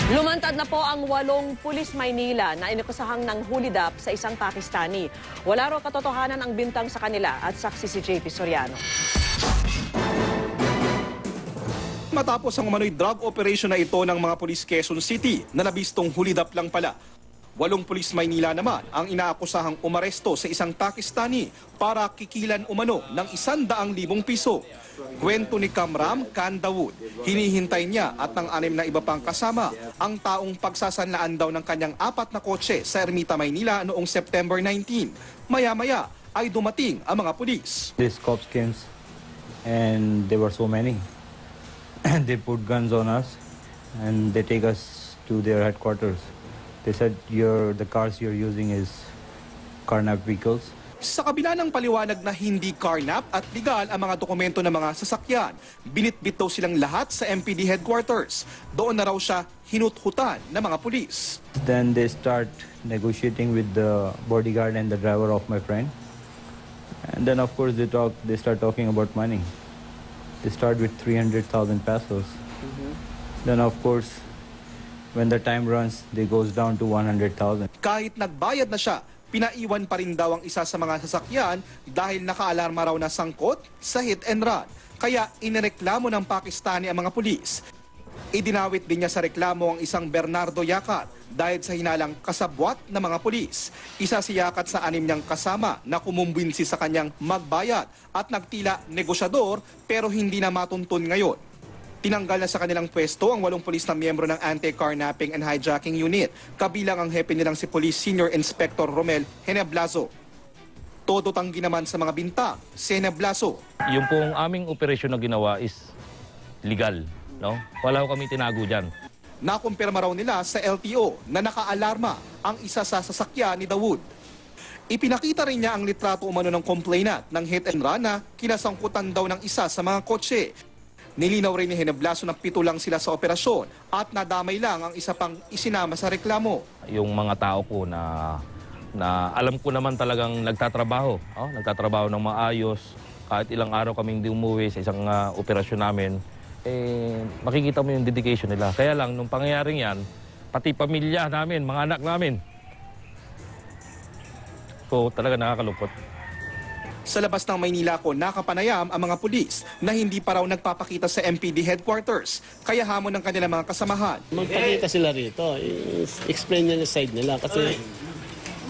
Lumantad na po ang 8 pulis Maynila na inakusahang ng hulidap sa isang Pakistani. Wala raw katotohanan ang bintang sa kanila at saksi si JP Soriano. Matapos ang umano'y drug operation na ito ng mga pulis Quezon City na nabistong hulidap lang pala. 8 pulis Maynila naman ang inaakusahang umaresto sa isang Pakistani para kikilan umano ng 100,000 piso. Kwento ni Kamram Khan Dawood, hinihintay niya at ng 6 na iba pang kasama ang taong pagsasanlaan daw ng kanyang 4 na kotse sa Ermita, Maynila noong September 19. Maya-maya ay dumating ang mga pulis. These cops came and there were so many. And they put guns on us and they take us to their headquarters. They said the cars you're using is carnap vehicles. Sa kabila ng paliwanag na hindi carnap at legal ang mga dokumento ng mga sasakyan, binitbit daw silang lahat sa MPD headquarters. Doon na raw siya hinuthutan ng mga pulis. Then they start negotiating with the bodyguard and the driver of my friend. And then of course they start talking about money. They start with 300,000 pesos. Then of course, when the time runs, they goes down to 100,000. Kahit nagbayad na siya, pinaiwan pa rin daw ang isa sa mga sasakyan dahil nakaalarma raw na sangkot sa hit and run. Kaya inireklamo ng Pakistani ang mga pulis. Idinawit din niya sa reklamo ang isang Bernardo Yakat dahil sa hinalang kasabwat ng mga pulis. Isa si Yakat sa 6 niyang kasama na kumumbinsi sa kanyang magbayad at nagtila negosyador pero hindi na matuntun ngayon. Tinanggal na sa kanilang pwesto ang 8 pulis na miyembro ng Anti-Carnapping and Hijacking Unit, kabilang ang hepe nilang si Police Senior Inspector Romel Heneblazo. Todo tanggi naman sa mga bintang, si Heneblazo. Yung pong aming operasyon na ginawa is legal, no? Wala ko kami tinago dyan. Nakumpirma raw nila sa LTO na nakaalarma ang isa sa sasakyan ni Dawood. Ipinakita rin niya ang litrato umano ng complainant ng hit and run na kinasangkutan daw ng isa sa mga kotse. Nilinaw rin ni Heneblazo na 7 lang sila sa operasyon at nadamay lang ang isa pang isinama sa reklamo. Yung mga tao ko na alam ko naman talagang nagtatrabaho. Nagtatrabaho ng maayos. Kahit ilang araw kaming di umuwi sa isang operasyon namin, makikita mo yung dedication nila. Kaya lang, nung pangyayaring yan, pati pamilya namin, mga anak namin. So talaga nakakalungkot. Sa labas ng Maynila ko, nakapanayam ang mga pulis na hindi pa raw nagpapakita sa MPD headquarters. Kaya hamon ng kanilang mga kasamahan. Magpakita sila rito. Explain niya yung side nila kasi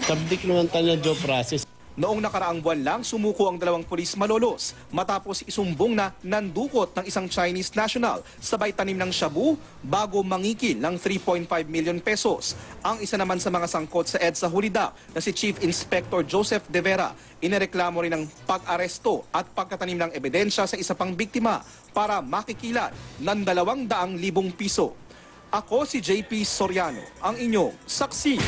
subject naman tayo ng job process. Noong nakaraang buwan lang, sumuko ang 2 pulis malolos matapos isumbong na nandukot ng isang Chinese national sabay tanim ng shabu bago mangikil ng 3.5 million pesos. Ang isa naman sa mga sangkot sa EDSA hulidap na si Chief Inspector Joseph De Vera, inireklamo rin ng pag-aresto at pagkatanim ng ebidensya sa isa pang biktima para makikilan ng 200,000 piso. Ako si JP Soriano, ang inyong saksi.